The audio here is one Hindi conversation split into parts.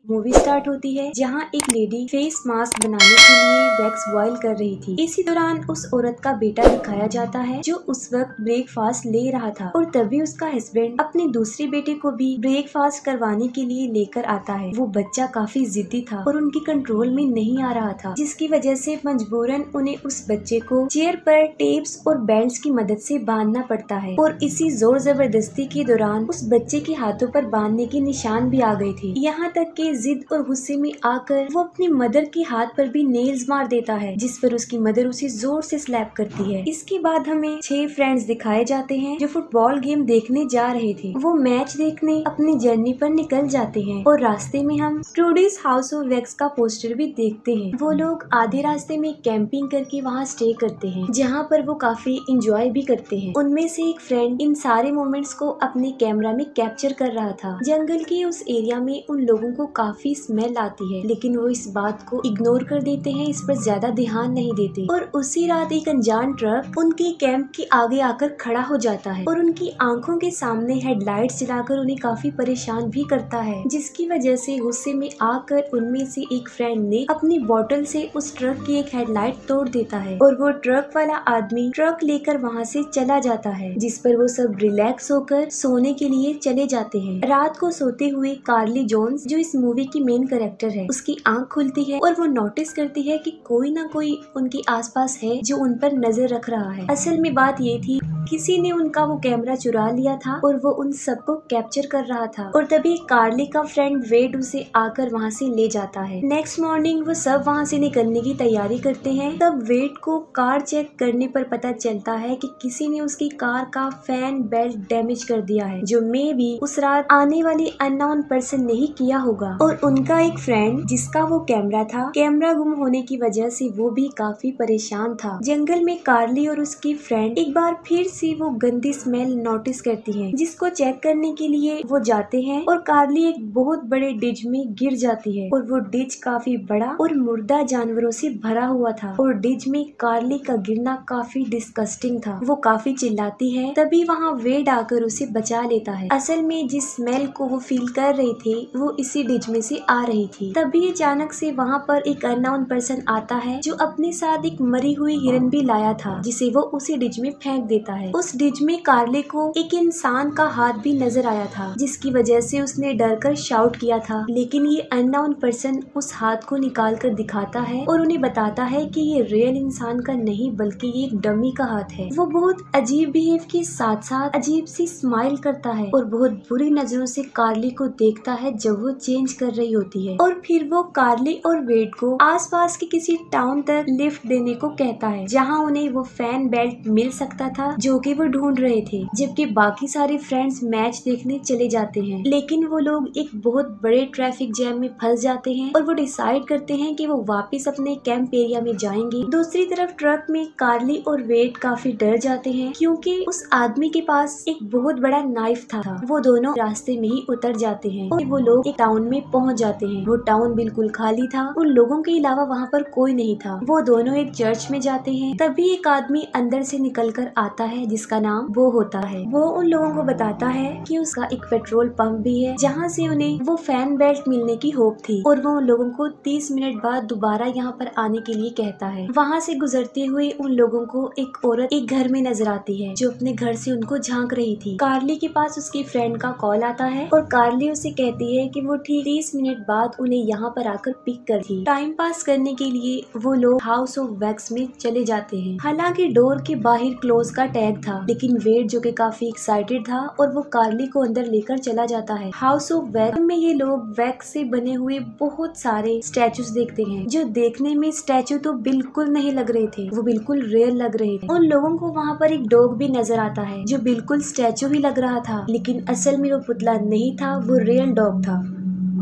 मूवी स्टार्ट होती है जहाँ एक लेडी फेस मास्क बनाने के लिए वैक्स बॉयल कर रही थी। इसी दौरान उस औरत का बेटा दिखाया जाता है जो उस वक्त ब्रेकफास्ट ले रहा था और तभी उसका हस्बैंड अपने दूसरे बेटे को भी ब्रेकफास्ट करवाने के लिए लेकर आता है। वो बच्चा काफी जिद्दी था और उनकी कंट्रोल में नहीं आ रहा था, जिसकी वजह से मजबूरन उन्हें उस बच्चे को चेयर पर टेप्स और बेल्ट की मदद से बांधना पड़ता है और इसी जोर जबरदस्ती के दौरान उस बच्चे के हाथों पर बांधने के निशान भी आ गए थे। यहाँ तक कि जिद और गुस्से में आकर वो अपनी मदर के हाथ पर भी नेल्स मार देता है, जिस पर उसकी मदर उसे जोर से स्लैप करती है। इसके बाद हमें 6 फ्रेंड्स दिखाए जाते हैं जो फुटबॉल गेम देखने जा रहे थे। वो मैच देखने अपनी जर्नी पर निकल जाते हैं और रास्ते में हम ट्रूडीज हाउस ऑफ वैक्स का पोस्टर भी देखते हैं। वो लोग आधे रास्ते में कैंपिंग करके वहाँ स्टे करते हैं, जहाँ पर वो काफी इंजॉय भी करते हैं। उनमें से एक फ्रेंड इन सारे मोमेंट्स को अपने कैमरा में कैप्चर कर रहा था। जंगल के उस एरिया में उन लोगों को काफी स्मेल आती है, लेकिन वो इस बात को इग्नोर कर देते हैं, इस पर ज्यादा ध्यान नहीं देते। और उसी रात एक अनजान ट्रक उनके कैंप के आगे आकर खड़ा हो जाता है और उनकी आंखों के सामने हेडलाइट्स जलाकर उन्हें काफी परेशान भी करता है, जिसकी वजह से गुस्से में आकर उनमें से एक फ्रेंड ने अपनी बोतल से उस ट्रक की एक हेडलाइट तोड़ देता है और वो ट्रक वाला आदमी ट्रक लेकर वहाँ से चला जाता है, जिस पर वो सब रिलैक्स होकर सोने के लिए चले जाते हैं। रात को सोते हुए कार्ली जोन्स, जो इस मूवी की मेन कैरेक्टर है, उसकी आंख खुलती है और वो नोटिस करती है कि कोई ना कोई उनके आसपास है जो उन पर नजर रख रहा है। असल में बात ये थी, किसी ने उनका वो कैमरा चुरा लिया था और वो उन सबको कैप्चर कर रहा था। और तभी कार्ली का फ्रेंड वेड उसे आकर वहाँ से ले जाता है। नेक्स्ट मॉर्निंग वो सब वहाँ से निकलने की तैयारी करते हैं। तब वेड को कार चेक करने पर पता चलता है कि किसी ने उसकी कार का फैन बेल्ट डैमेज कर दिया है, जो मे बी उस रात आने वाले अननोन पर्सन ने ही किया होगा। और उनका एक फ्रेंड जिसका वो कैमरा था, कैमरा गुम होने की वजह से वो भी काफी परेशान था। जंगल में कार्ली और उसकी फ्रेंड एक बार फिर से वो गंदी स्मेल नोटिस करती हैं, जिसको चेक करने के लिए वो जाते हैं और कार्ली एक बहुत बड़े डिच में गिर जाती है और वो डिच काफी बड़ा और मुर्दा जानवरों से भरा हुआ था और डिच में कार्ली का गिरना काफी डिस्गस्टिंग था। वो काफी चिल्लाती है, तभी वहाँ वेड आकर उसे बचा लेता है। असल में जिस स्मेल को वो फील कर रहे थे वो इसी डिच में से आ रही थी। तभी अचानक से वहाँ पर एक अननोन पर्सन आता है जो अपने साथ एक मरी हुई हिरन भी लाया था, जिसे वो उसी डिच में फेंक देता है। उस डिच में कार्ले को एक इंसान का हाथ भी नजर आया था, जिसकी वजह से उसने डरकर शाउट किया था। लेकिन ये अननोन पर्सन उस हाथ को निकाल कर दिखाता है और उन्हें बताता है कि ये रियल इंसान का नहीं बल्कि ये एक डमी का हाथ है। वो बहुत अजीब बिहेव के साथ साथ अजीब सी स्माइल करता है और बहुत बुरी नजरों से कार्ली को देखता है जब वो चेंज कर रही होती है। और फिर वो कार्ली और वेड को आसपास के किसी टाउन तक लिफ्ट देने को कहता है, जहाँ उन्हें वो फैन बेल्ट मिल सकता था जो कि वो ढूंढ रहे थे। जबकि बाकी सारे फ्रेंड्स मैच देखने चले जाते हैं, लेकिन वो लोग एक बहुत बड़े ट्रैफिक जैम में फंस जाते हैं और वो डिसाइड करते हैं कि वो वापस अपने कैंप एरिया में जाएंगे। दूसरी तरफ ट्रक में कार्ली और वेड काफी डर जाते हैं क्योंकि उस आदमी के पास एक बहुत बड़ा नाइफ था। वो दोनों रास्ते में ही उतर जाते हैं और वो लोग एक टाउन में पहुंच जाते हैं। वो टाउन बिल्कुल खाली था, उन लोगों के अलावा वहाँ पर कोई नहीं था। वो दोनों एक चर्च में जाते हैं, तभी एक आदमी अंदर से निकल कर आता है जिसका नाम वो होता है। वो उन लोगों को बताता है कि उसका एक पेट्रोल पंप भी है जहाँ से उन्हें वो फैन बेल्ट मिलने की होप थी और वो उन लोगों को 30 मिनट बाद दोबारा यहाँ पर आने के लिए कहता है। वहाँ से गुजरते हुए उन लोगों को एक औरत एक घर में नजर आती है जो अपने घर से उनको झांक रही थी। कार्ली के पास उसकी फ्रेंड का कॉल आता है और कार्ली उसे कहती है कि वो ठीक 30 मिनट बाद उन्हें यहाँ पर आकर पिक करती। टाइम पास करने के लिए वो लोग हाउस ऑफ वैक्स में चले जाते हैं। हालांकि डोर के बाहर क्लोज का टैग था, लेकिन वेड जो कि काफी एक्साइटेड था और वो कार्ली को अंदर लेकर चला जाता है। हाउस ऑफ वैक्स में ये लोग वैक्स से बने हुए बहुत सारे स्टैचूज देखते हैं, जो देखने में स्टैचू तो बिल्कुल नहीं लग रहे थे, वो बिल्कुल रियल लग रहे थे। उन लोगों को वहाँ पर एक डॉग भी नजर आता है जो बिल्कुल स्टैचू ही लग रहा था, लेकिन असल में वो पुतला नहीं था, वो रियल डॉग था।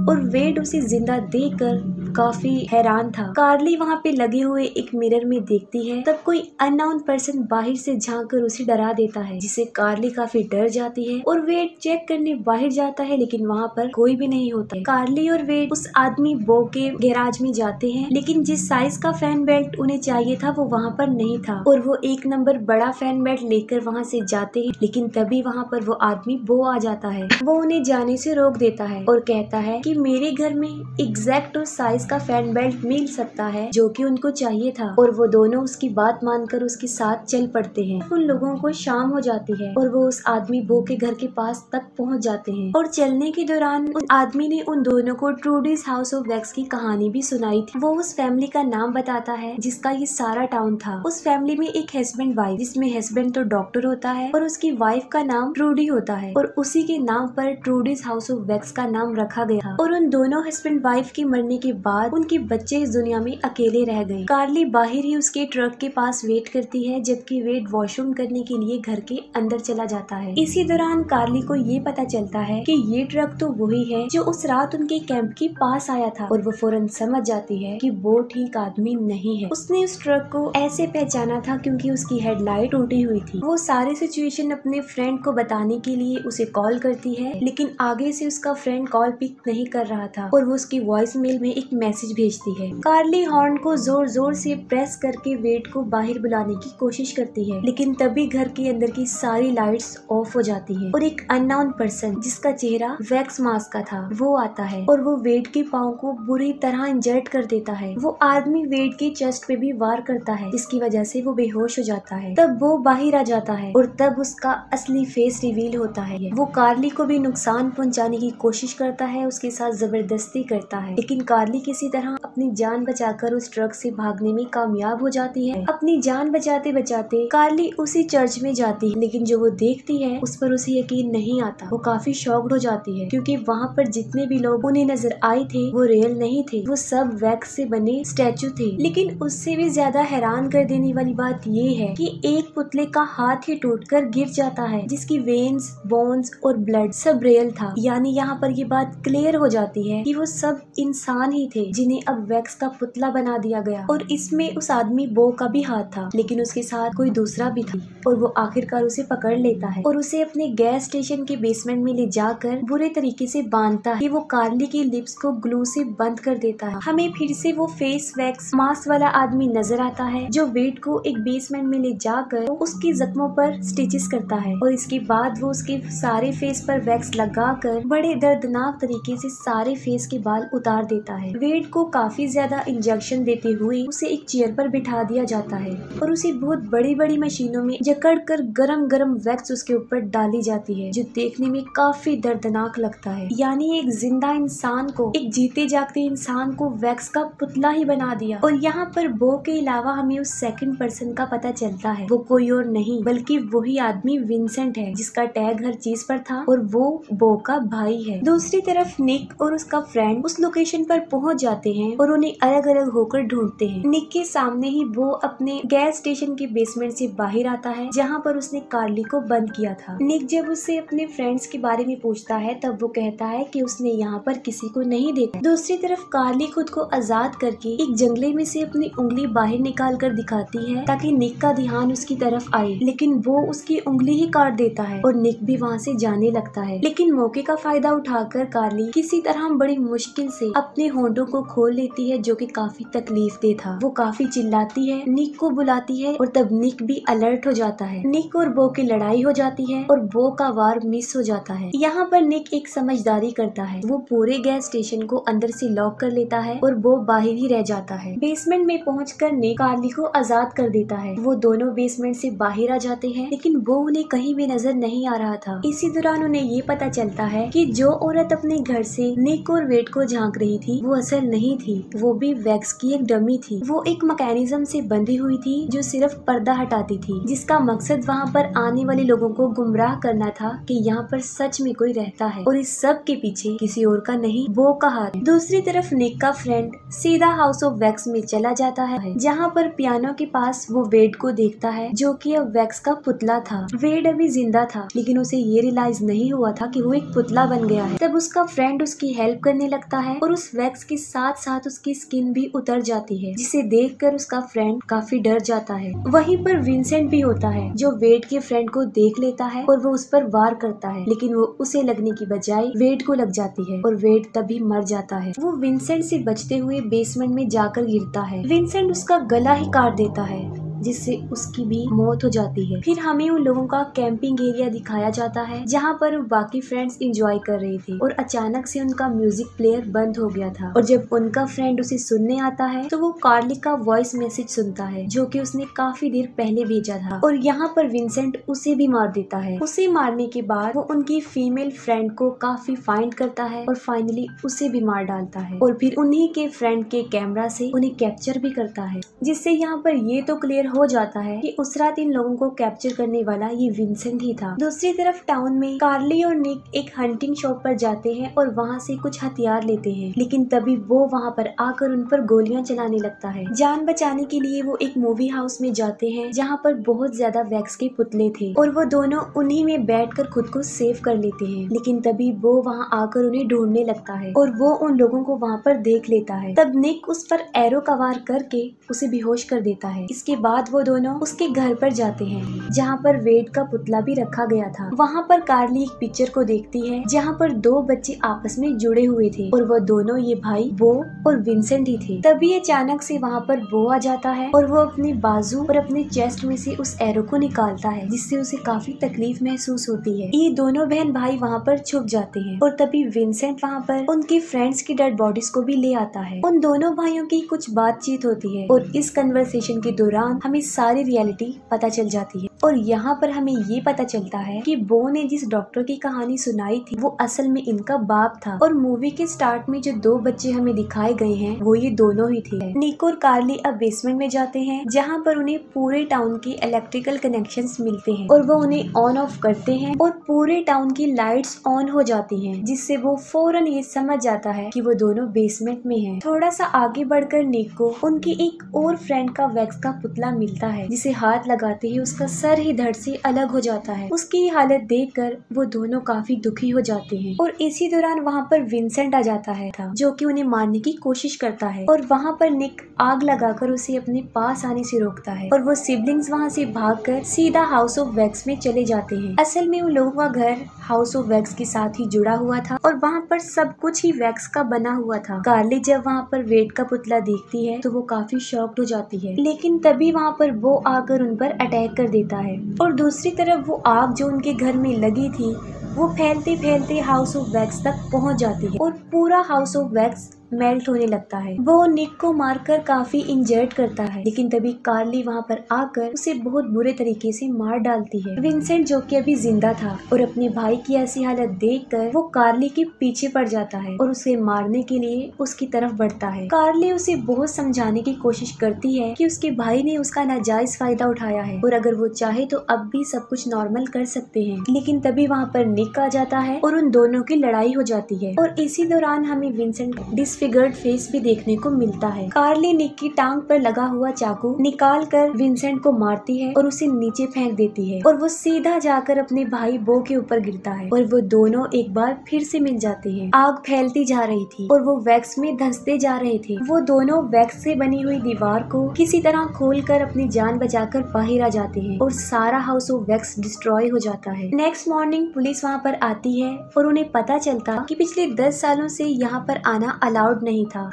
और वेड उसे जिंदा देखकर काफी हैरान था। कार्ली वहाँ पे लगे हुए एक मिरर में देखती है, तब कोई अननोन पर्सन बाहर से झांक कर उसे डरा देता है, जिससे कार्ली काफी डर जाती है और वेड चेक करने बाहर जाता है, लेकिन वहाँ पर कोई भी नहीं होता है। कार्ली और वेड उस आदमी बो के गैराज में जाते हैं, लेकिन जिस साइज का फैन बेल्ट उन्हें चाहिए था वो वहाँ पर नहीं था और वो 1 नंबर बड़ा फैन बेल्ट लेकर वहाँ से जाते हैं, लेकिन तभी वहाँ पर वो आदमी बो आ जाता है। वो उन्हें जाने से रोक देता है और कहता है कि मेरे घर में एग्जैक्ट उस साइज का फैन बेल्ट मिल सकता है जो कि उनको चाहिए था, और वो दोनों उसकी बात मानकर उसके साथ चल पड़ते हैं। उन लोगों को शाम हो जाती है और वो उस आदमी बो के घर के पास तक पहुँच जाते हैं, और चलने के दौरान उन आदमी ने उन दोनों को ट्रूडीज हाउस ऑफ वैक्स की कहानी भी सुनाई थी। वो उस फैमिली का नाम बताता है जिसका ये सारा टाउन था। उस फैमिली में एक हस्बैंड वाइफ, जिसमें हस्बैंड तो डॉक्टर होता है और उसकी वाइफ का नाम ट्रूडी होता है, और उसी के नाम पर ट्रूडीज हाउस ऑफ वैक्स का नाम रखा गया। और उन दोनों हस्बैंड वाइफ के मरने के बाद उनके बच्चे इस दुनिया में अकेले रह गए। कार्ली बाहर ही उसके ट्रक के पास वेट करती है, जबकि वेड वॉशरूम करने के लिए घर के अंदर चला जाता है। इसी दौरान कार्ली को ये पता चलता है कि ये ट्रक तो वही है जो उस रात उनके कैंप के पास आया था, और वो फौरन समझ जाती है कि वो ठीक आदमी नहीं है। उसने उस ट्रक को ऐसे पहचाना था क्योंकि उसकी हेडलाइट टूटी हुई थी। वो सारी सिचुएशन अपने फ्रेंड को बताने के लिए उसे कॉल करती है, लेकिन आगे से उसका फ्रेंड कॉल पिक नहीं कर रहा था और वो उसकी वॉइस मेल में एक मैसेज भेजती है। कार्ली हॉर्न को जोर जोर से प्रेस करके वेड को बाहर बुलाने की कोशिश करती है, लेकिन तभी घर के अंदर की सारी लाइट्स ऑफ हो जाती है और एक अननोन पर्सन जिसका चेहरा वैक्स मास्क का था वो आता है और वो वेड के पाँव को बुरी तरह इंजर्ट कर देता है। वो आदमी वेड के चेस्ट पे भी वार करता है, जिसकी वजह से वो बेहोश हो जाता है। तब वो बाहर आ जाता है और तब उसका असली फेस रिवील होता है। वो कार्ली को भी नुकसान पहुंचाने की कोशिश करता है, उसके साथ जबरदस्ती करता है, लेकिन कार्ली किसी तरह अपनी जान बचाकर उस ट्रक से भागने में कामयाब हो जाती है। अपनी जान बचाते बचाते कार्ली उसी चर्च में जाती है, लेकिन जो वो देखती है उस पर उसे यकीन नहीं आता। वो काफी शॉक्ड हो जाती है क्योंकि वहाँ पर जितने भी लोग उन्हें नजर आए थे वो रियल नहीं थे, वो सब वैक्स से बने स्टैचू थे। लेकिन उससे भी ज्यादा हैरान कर देने वाली बात ये है कि एक पुतले का हाथ ही टूटकर गिर जाता है, जिसकी वेन्स, बोन्स और ब्लड सब रियल था। यानी यहाँ पर ये बात क्लियर हो जाती है कि वो सब इंसान ही थे जिन्हें अब वैक्स का पुतला बना दिया गया। और इसमें उस आदमी बो का भी हाथ था, लेकिन उसके साथ कोई दूसरा भी था, और वो आखिरकार उसे पकड़ लेता है और उसे अपने गैस स्टेशन के बेसमेंट में ले जाकर बुरे तरीके से बांधता है कि वो कार्ली की लिप्स को ग्लू से बंद कर देता है। हमें फिर से वो फेस वैक्स मास्क वाला आदमी नजर आता है जो वेड को एक बेसमेंट में ले जाकर उसके जख्मों पर स्टिचेस करता है, और इसके बाद वो उसके सारे फेस पर वैक्स लगाकर बड़े दर्दनाक तरीके से सारे फेस के बाल उतार देता है। वेड को काफी ज्यादा इंजेक्शन देते हुए उसे एक चेयर पर बिठा दिया जाता है और उसे बहुत बड़ी बड़ी मशीनों में जकड़ कर गरम गरम वैक्स उसके ऊपर डाली जाती है, जो देखने में काफी दर्दनाक लगता है। यानी एक जिंदा इंसान को, एक जीते जागते इंसान को वैक्स का पुतला ही बना दिया। और यहाँ पर बो के अलावा हमें उस सेकंड पर्सन का पता चलता है, वो कोई और नहीं बल्कि वही आदमी विंसेंट है जिसका टैग हर चीज पर था, और वो बो का भाई है। दूसरी तरफ निक और उसका फ्रेंड उस लोकेशन पर पहुंच जाते हैं और उन्हें अलग अलग होकर ढूंढते हैं। निक के सामने ही बो अपने गैस स्टेशन के बेसमेंट से बाहर आता है जहाँ पर उसने कार्ली को बंद किया था। निक जब उससे अपने फ्रेंड्स के बारे में पूछता है तब वो कहता है कि उसने यहाँ पर किसी को नहीं देखा। दूसरी तरफ कार्ली खुद को आजाद करके एक जंगले में से अपनी उंगली बाहर निकाल कर दिखाती है ताकि निक का ध्यान उसकी तरफ आए, लेकिन वो उसकी उंगली ही काट देता है और निक भी वहाँ से जाने लगता है। लेकिन मौके का फायदा उठाकर कार्ली किसी तरह बड़ी मुश्किल से अपने होंठों को खोल लेती है, जो कि काफी तकलीफ दे था। वो काफी चिल्लाती है, निक को बुलाती है और तब निक भी अलर्ट हो जाता है। निक और बो की लड़ाई हो जाती है और बो का वार मिस हो जाता है। यहाँ पर निक एक समझदारी करता है, वो पूरे गैस स्टेशन को अंदर से लॉक कर लेता है और बो बाहर ही रह जाता है। बेसमेंट में पहुंचकर निक कार्ली को आजाद कर देता है। वो दोनों बेसमेंट से बाहर आ जाते हैं, लेकिन वो उन्हें कहीं भी नजर नहीं आ रहा था। इसी दौरान उन्हें ये पता चलता है कि जो औरत अपने घर से निक और वेड को झांक रही थी वो असल नहीं थी, वो भी वैक्स की एक डमी थी। वो एक मैकेनिज्म से बंधी हुई थी जो सिर्फ पर्दा हटाती थी, जिसका मकसद वहाँ पर आने वाले लोगों को गुमराह करना था कि यहाँ पर सच में कोई रहता है, और इस सब के पीछे किसी और का नहीं बो का हाथ। दूसरी तरफ निक का फ्रेंड सीधा हाउस ऑफ वैक्स में चला जाता है, जहाँ पर पियानो के पास वो वेड को देखता है जो कि अब वैक्स का पुतला था। वेड अभी जिंदा था, लेकिन उसे ये रियलाइज नहीं हुआ था कि वो एक पुतला बन गया है। तब उसका फ्रेंड उसकी हेल्प करने लगता है और उस वैक्स के साथ साथ उसकी स्किन भी उतर जाती है, जिसे देखकर उसका फ्रेंड काफी डर जाता है। वहीं पर विंसेंट भी होता है जो वेड के फ्रेंड को देख लेता है और वो उस पर वार करता है, लेकिन वो उसे लगने की बजाय वेड को लग जाती है और वेड तभी मर जाता है। वो विंसेंट से बचते हुए बेसमेंट में जाकर गिरता है। विंसेंट उसका गला ही काट देता है, जिससे उसकी भी मौत हो जाती है। फिर हमें उन लोगों का कैंपिंग एरिया दिखाया जाता है जहाँ पर बाकी फ्रेंड्स एंजॉय कर रहे थे और अचानक से उनका म्यूजिक प्लेयर बंद हो गया था। और जब उनका फ्रेंड उसे सुनने आता है तो वो कार्ली का वॉइस मैसेज सुनता है जो कि उसने काफी देर पहले भेजा था, और यहाँ पर विंसेंट उसे भी मार देता है। उसे मारने के बाद वो उनकी फीमेल फ्रेंड को काफी फाइंड करता है और फाइनली उसे भी मार डालता है, और फिर उन्हीं के फ्रेंड के कैमरा से उन्हें कैप्चर भी करता है, जिससे यहाँ पर ये तो क्लियर हो जाता है कि उस रात इन लोगों को कैप्चर करने वाला ये विंसेंट ही था। दूसरी तरफ टाउन में कार्ली और निक एक हंटिंग शॉप पर जाते हैं और वहाँ से कुछ हथियार लेते हैं, लेकिन तभी वो वहाँ पर आकर उन पर गोलियां चलाने लगता है। जान बचाने के लिए वो एक मूवी हाउस में जाते हैं जहाँ पर बहुत ज्यादा वैक्स के पुतले थे और वो दोनों उन्हीं में बैठकर खुद को सेव कर लेते हैं, लेकिन तभी वो वहाँ आकर उन्हें ढूंढने लगता है और वो उन लोगों को वहाँ पर देख लेता है। तब निक उस पर एरो का वार करके उसे बेहोश कर देता है। इसके बाद वो दोनों उसके घर पर जाते हैं जहाँ पर वेड का पुतला भी रखा गया था। वहाँ पर कार्ली एक पिक्चर को देखती है जहाँ पर दो बच्चे आपस में जुड़े हुए थे और वो दोनों ये भाई बो और विंसेंट ही थे। तभी अचानक से वहाँ पर बो आ जाता है और वो अपने बाजू और अपने चेस्ट में से उस एरो को निकालता है, जिससे उसे काफी तकलीफ महसूस होती है। ये दोनों बहन भाई वहाँ पर छुप जाते हैं और तभी विंसेंट वहाँ पर उनके फ्रेंड्स की डेड बॉडीज को भी ले आता है। उन दोनों भाइयों की कुछ बातचीत होती है और इस कन्वर्सेशन के दौरान हमें सारी रियलिटी पता चल जाती है और यहाँ पर हमें ये पता चलता है कि बो ने जिस डॉक्टर की कहानी सुनाई थी वो असल में इनका बाप था, और मूवी के स्टार्ट में जो दो बच्चे हमें दिखाए गए हैं वो ये दोनों ही थे। निक और कार्ली अब बेसमेंट में जाते हैं जहाँ पर उन्हें पूरे टाउन के इलेक्ट्रिकल कनेक्शंस मिलते हैं और वो उन्हें ऑन ऑफ करते हैं और पूरे टाउन की लाइट्स ऑन हो जाती हैं, जिससे वो फौरन ये समझ जाता है कि वो दोनों बेसमेंट में हैं। थोड़ा सा आगे बढ़कर निक को उनकी एक और फ्रेंड का वैक्स का पुतला मिलता है, जिसे हाथ लगाते ही उसका सर ही धड़ से अलग हो जाता है। उसकी हालत देखकर वो दोनों काफी दुखी हो जाते हैं और इसी दौरान वहाँ पर विंसेंट आ जाता है जो कि उन्हें मारने की कोशिश करता है, और वहाँ पर निक आग लगाकर उसे अपने पास आने से रोकता है और वो सिबलिंग्स वहाँ से भागकर सीधा हाउस ऑफ वैक्स में चले जाते हैं। असल में उन लोगों का घर हाउस ऑफ वैक्स के साथ ही जुड़ा हुआ था और वहाँ पर सब कुछ ही वैक्स का बना हुआ था। कार्ली जब वहाँ पर वेड का पुतला देखती है तो वो काफी शॉक्ड हो जाती है, लेकिन तभी वहाँ पर वो आकर उन पर अटैक कर देता है और दूसरी तरफ वो आग जो उनके घर में लगी थी वो फैलते फैलते हाउस ऑफ वैक्स तक पहुँच जाती है और पूरा हाउस ऑफ वैक्स मेल्ट होने लगता है। वो निक को मारकर काफी इंजर्ड करता है, लेकिन तभी कार्ली वहाँ पर आकर उसे बहुत बुरे तरीके से मार डालती है। विंसेंट जो कि अभी जिंदा था और अपने भाई की ऐसी हालत देखकर वो कार्ली के पीछे पड़ जाता है और उसे मारने के लिए उसकी तरफ बढ़ता है। कार्ली उसे बहुत समझाने की कोशिश करती है कि उसके भाई ने उसका नाजायज फायदा उठाया है और अगर वो चाहे तो अब भी सब कुछ नॉर्मल कर सकते हैं, लेकिन तभी वहाँ पर निक आ जाता है और उन दोनों की लड़ाई हो जाती है और इसी दौरान हमें विंसेंट डिसफिगर्ड फेस भी देखने को मिलता है। कार्ली निक की टांग पर लगा हुआ चाकू निकाल कर विंसेंट को मारती है और उसे नीचे फेंक देती है और वो सीधा जाकर अपने भाई बो के ऊपर गिरता है और वो दोनों एक बार फिर से मिल जाते हैं। आग फैलती जा रही थी और वो वैक्स में धंसते जा रहे थे। वो दोनों वैक्स से बनी हुई दीवार को किसी तरह खोलकर अपनी जान बचाकर बाहर आ जाते हैं और सारा हाउस ऑफ वैक्स डिस्ट्रॉय हो जाता है। नेक्स्ट मॉर्निंग पुलिस वहाँ पर आती है और उन्हें पता चलता कि पिछले 10 सालों से यहाँ पर आना अलाउड नहीं था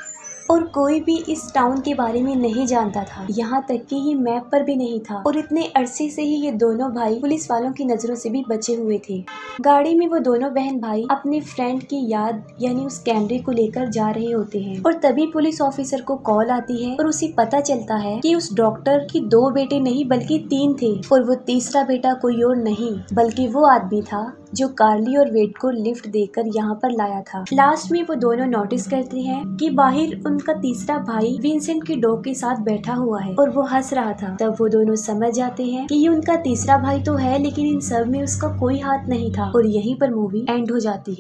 और कोई भी इस टाउन के बारे में नहीं जानता था, यहाँ तक कि ये मैप पर भी नहीं था और इतने अरसे से ही ये दोनों भाई पुलिस वालों की नजरों से भी बचे हुए थे। गाड़ी में वो दोनों बहन भाई अपने फ्रेंड की याद यानी उस कैमरे को लेकर जा रहे होते हैं और तभी पुलिस ऑफिसर को कॉल आती है और उसे पता चलता है कि उस डॉक्टर की 2 बेटे नहीं बल्कि 3 थे और वो तीसरा बेटा कोई और नहीं बल्कि वो आदमी था जो कार्ली और वेड को लिफ्ट देकर यहाँ पर लाया था। लास्ट में वो दोनों नोटिस करते हैं कि बाहर उनका तीसरा भाई विंसेंट की डॉग के साथ बैठा हुआ है और वो हंस रहा था। तब वो दोनों समझ जाते हैं कि ये उनका तीसरा भाई तो है लेकिन इन सब में उसका कोई हाथ नहीं था और यहीं पर मूवी एंड हो जाती है।